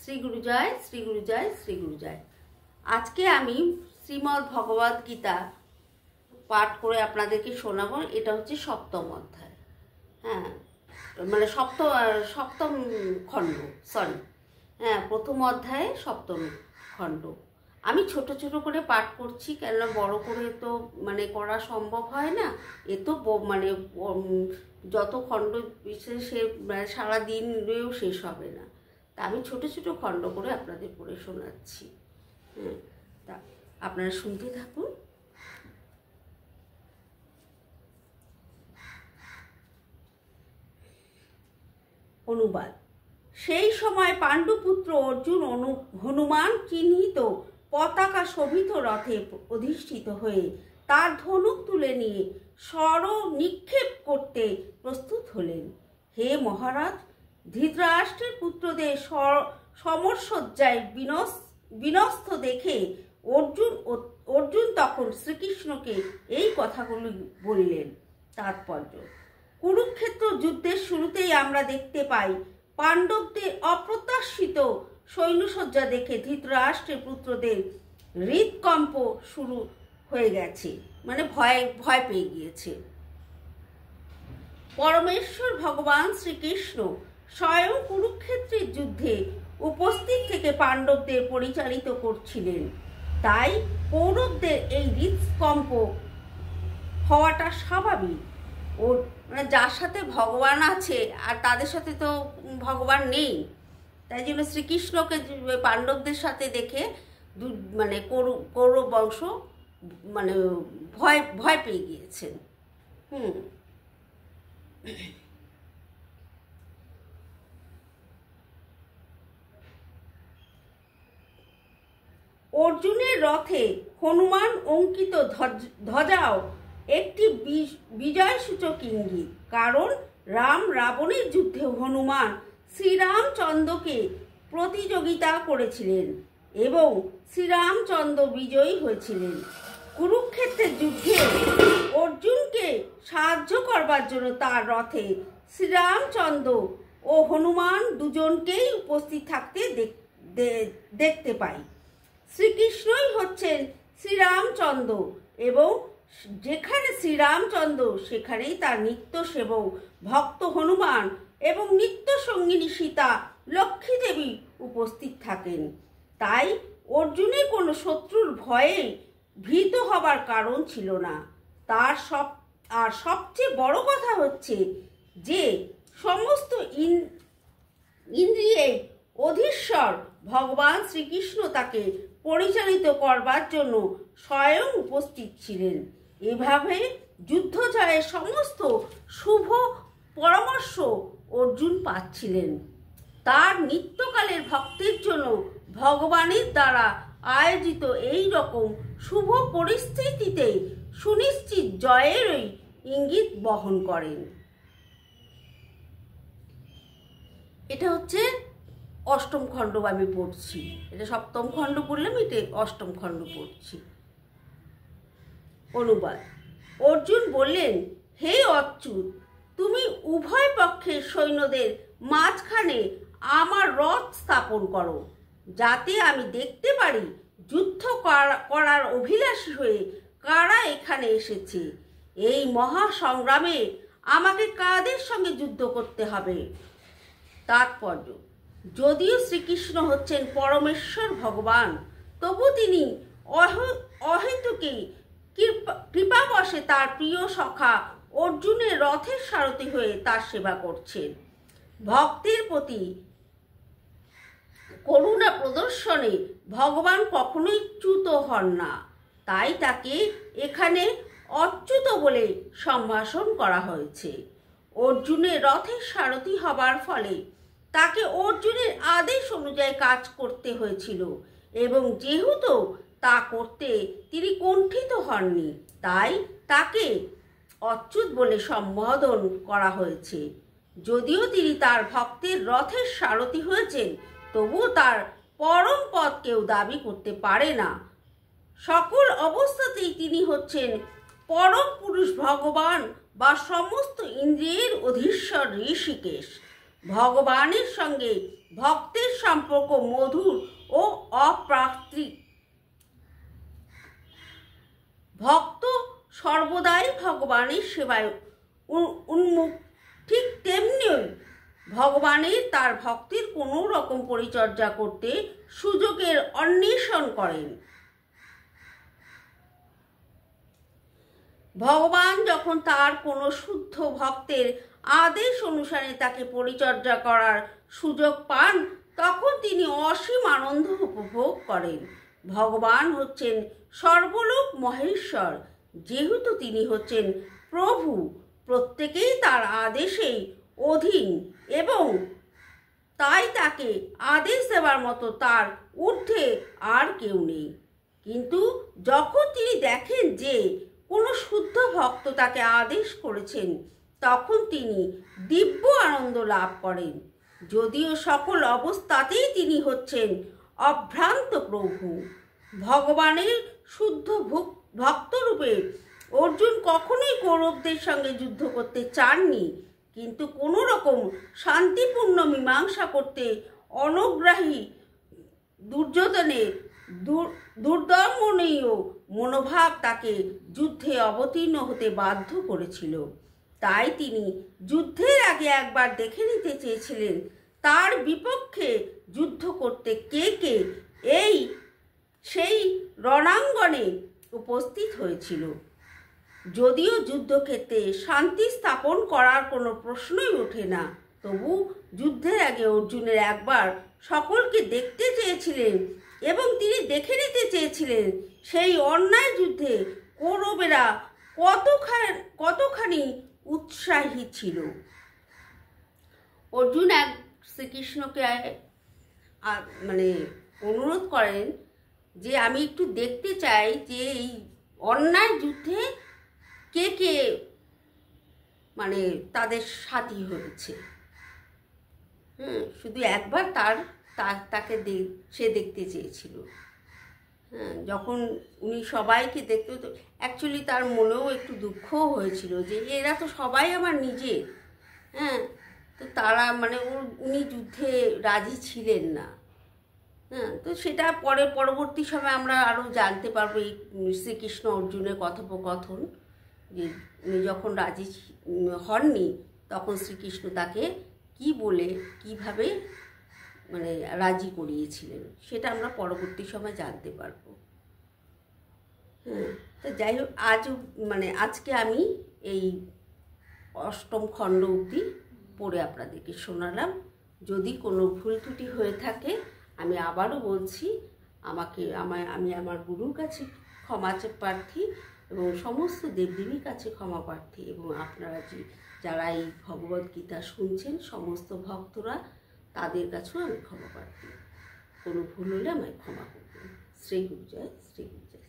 শ্রী গুরু জয়, শ্রী গুরু জয়, শ্রী গুরু জয়। আজকে আমি শ্রীমদ্ ভগবদ গীতা পাঠ করে আপনাদেরকে শোনাবো। এটা হচ্ছে সপ্তম অধ্যায়, হ্যাঁ, মানে সপ্তম খণ্ড, সরি, হ্যাঁ, প্রথম অধ্যায়ে সপ্তম খণ্ড। আমি ছোট ছোট করে পাঠ করছি, কেননা বড় করে তো মানে করা সম্ভব হয় না। এ তো মানে যত খণ্ড সে সারাদিনেও শেষ হবে না। তা আমি ছোট ছোট খণ্ড করে আপনাদের পড়ে শোনাচ্ছি। হ্যাঁ, তা আপনারা শুনতে থাকুন। অনুবাদ। সেই সময় পাণ্ডুপুত্র অর্জুন হনুমান চিহ্নিত পতাকা শোভিত রথে অধিষ্ঠিত হয়ে তার ধনুক তুলে নিয়ে স্বর নিক্ষেপ করতে প্রস্তুত হলেন। হে মহারাজ, ধৃতরাষ্ট্রের পুত্রদের সমরসজ্জায় বিনস্ত দেখে অর্জুন তখন শ্রীকৃষ্ণকে এই কথাগুলি বলিলেন। তাৎপর্য: কুরুক্ষেত্র যুদ্ধের শুরুতেই আমরা দেখতে পাই পাণ্ডবদের অপ্রত্যাশিত সৈন্যসজ্জা দেখে ধৃতরাষ্ট্রের পুত্রদের হৃদকম্প শুরু হয়ে গেছে, মানে ভয় পেয়ে গিয়েছে। পরমেশ্বর ভগবান শ্রীকৃষ্ণ স্বয়ং কুরুক্ষেত্রের যুদ্ধে উপস্থিত থেকে পাণ্ডবদের পরিচালিত করছিলেন। তাই কৌরবদের এই হৃদকম্প হওয়াটা স্বাভাবিক। ও মানে যার সাথে ভগবান আছে আর তাদের সাথে তো ভগবান নেই, তাই জন্য শ্রীকৃষ্ণকে পাণ্ডবদের সাথে দেখে মানে কৌরব বংশ মানে ভয় পেয়ে গিয়েছেন। অর্জুনের রথে হনুমান অঙ্কিত ধ্বজাও একটি বিজয়সূচক ইঙ্গিত। কারণ রাম রাবণের যুদ্ধে হনুমান শ্রীরামচন্দ্রকে প্রতিযোগিতা করেছিলেন এবং শ্রীরামচন্দ্র বিজয়ী হয়েছিলেন। কুরুক্ষেত্রের যুদ্ধে অর্জুনকে সাহায্য করবার জন্য তার রথে শ্রীরামচন্দ্র ও হনুমান দুজনকেই উপস্থিত থাকতে দেখতে পাই। শ্রীকৃষ্ণই হচ্ছেন শ্রীরামচন্দ্র এবং যেখানে শ্রীরামচন্দ্র সেখানেই তার নিত্য সেবক ভক্ত হনুমান এবং নিত্য সঙ্গিনী সীতা লক্ষ্মী দেবী উপস্থিত থাকেন। তাই অর্জুনের কোনো শত্রুর ভয়ে ভীত হবার কারণ ছিল না। আর সবচেয়ে বড় কথা হচ্ছে যে সমস্ত ইন্দ্রিয়ের অধীশ্বর ভগবান শ্রীকৃষ্ণ তাকে পরিচালিত করবার জন্য স্বয়ং উপস্থিত ছিলেন। এভাবে যুদ্ধ জয়ের সমস্ত শুভ পরামর্শ অর্জুন পাচ্ছিলেন। তার নিত্যকালের ভক্তের জন্য ভগবানের দ্বারা আয়োজিত এই রকম শুভ পরিস্থিতিতে সুনিশ্চিত জয়েরই ইঙ্গিত বহন করেন। এটা হচ্ছে অষ্টম খণ্ড আমি পড়ছি। এটা সপ্তম খণ্ড পড়লাম, এটা অষ্টম খণ্ড পড়ছি। অনুবাদ। অর্জুন বললেন, হে অচ্যুত, তুমি উভয় পক্ষের সৈন্যদের মাঝখানে আমার রথ স্থাপন করো, যাতে আমি দেখতে পারি যুদ্ধ করার অভিলাষী হয়ে কারা এখানে এসেছে। এই মহা সংগ্রামে আমাকে কাদের সঙ্গে যুদ্ধ করতে হবে। তাৎপর্য: যদিও শ্রীকৃষ্ণ হচ্ছেন পরমেশ্বর ভগবান, তবু তিনি অহেতুকী কৃপাবশে তার প্রিয় সখা অর্জুনের রথের সারথি হয়ে তার সেবা করছেন। ভক্তের প্রতি করুণা প্রদর্শনে ভগবান কখনোই চ্যুত হন না। তাই তাকে এখানে অচ্যুত বলে সম্ভাষণ করা হয়েছে। অর্জুনের রথের সারথি হবার ফলে তাকে অর্জুনের আদেশ অনুযায়ী কাজ করতে হয়েছিল এবং যেহেতু তা করতে তিনি কুণ্ঠিত হননি, তাই তাকে অচ্যুত বলে সম্বোধন করা হয়েছে। যদিও তিনি তার ভক্তের রথের সারথি হয়েছেন, তবুও তার পরম পদ কেউ দাবি করতে পারে না। সকল অবস্থাতেই তিনি হচ্ছেন পরম পুরুষ ভগবান বা সমস্ত ইন্দ্রিয়ের অধীশ্বর ঋষিকেশ। ভগবানের সঙ্গে ভক্তের সম্পর্ক মধুর ও অপ্রাকৃতিক। ভক্ত সর্বদাই ভগবানের সেবায় উন্মুখ। ঠিক তেমনি ভগবানের তার ভক্তির কোনো রকম পরিচর্যা করতে সুযোগের অন্বেষণ করেন। ভগবান যখন তার কোনো শুদ্ধ ভক্তের আদেশ অনুসারে তাকে পরিচর্যা করার সুযোগ পান, তখন তিনি অসীম আনন্দ উপভোগ করেন। ভগবান হচ্ছেন সর্বলোক মহেশ্বর। যেহেতু তিনি হচ্ছেন প্রভু, প্রত্যেকেই তার আদেশেই অধীন এবং তাই তাকে আদেশ দেওয়ার মতো তার ঊর্ধ্বে আর কেউ নেই। কিন্তু যখন তিনি দেখেন যে কোনো শুদ্ধ ভক্ত তাকে আদেশ করেছেন, তখন তিনি দিব্য আনন্দ লাভ করেন। যদিও সকল অবস্থাতেই তিনি হচ্ছেন অভ্রান্ত প্রভু। ভগবানের শুদ্ধ ভক্তরূপে অর্জুন কখনোই কৌরবদের সঙ্গে যুদ্ধ করতে চাননি, কিন্তু কোনো রকম শান্তিপূর্ণ মীমাংসা করতে অনগ্রাহী দুর্যোধনের দুর্দমনীয় মনোভাব তাকে যুদ্ধে অবতীর্ণ হতে বাধ্য করেছিল। তাই তিনি যুদ্ধের আগে একবার দেখে নিতে চেয়েছিলেন তার বিপক্ষে যুদ্ধ করতে কে কে সেই রণাঙ্গনে উপস্থিত হয়েছিল। যদিও যুদ্ধক্ষেত্রে শান্তি স্থাপন করার কোনো প্রশ্নই ওঠে না, তবু যুদ্ধের আগে অর্জুনের একবার সকলকে দেখতে চেয়েছিলেন এবং তিনি দেখে নিতে চেয়েছিলেন সেই অন্যায় যুদ্ধে কৌরবেরা কতখানি উৎসাহী ছিল। অর্জুন শ্রীকৃষ্ণকে অনুরোধ করেন যে আমি একটু দেখতে চাই যে এই অন্যায় যুদ্ধে কে কে তাদের সাথী হয়েছে। শুধু একবার তাকে সে দেখতে চেয়েছিল। যখন উনি সবাইকে দেখতে, তো অ্যাকচুয়ালি তার মনেও একটু দুঃখও হয়েছিল যে এরা তো সবাই আমার নিজের। তো তারা উনি যুদ্ধে রাজি ছিলেন না। তো সেটা পরবর্তী সময় আমরা আরও জানতে পারবো এই শ্রীকৃষ্ণ অর্জুনের কথোপকথন, যে উনি যখন রাজি হননি তখন শ্রীকৃষ্ণ তাকে কি বলে কিভাবে রাজি করিয়েছিলেন, সেটা আমরা পরবর্তী সময় জানতে পারবো। তো যাই হোক, আজকে আমি এই অষ্টম খণ্ড অবধি পড়ে আপনাদেরকে শোনালাম। যদি কোনো ভুল ত্রুটি হয়ে থাকে আমি আবারও বলছি, আমি আমার গুরুর কাছে ক্ষমা প্রার্থী এবং সমস্ত দেবদেবীর কাছে ক্ষমা প্রার্থী, এবং আপনারা যারা এই ভগবদ্গীতা শুনছেন সমস্ত ভক্তরা, তাদের কাছেও আমি ক্ষমা প্রার্থী। কোনো ভুল হলে আমায় ক্ষমা করবেন। শ্রী গুরু জয়, শ্রী গুরু জয়।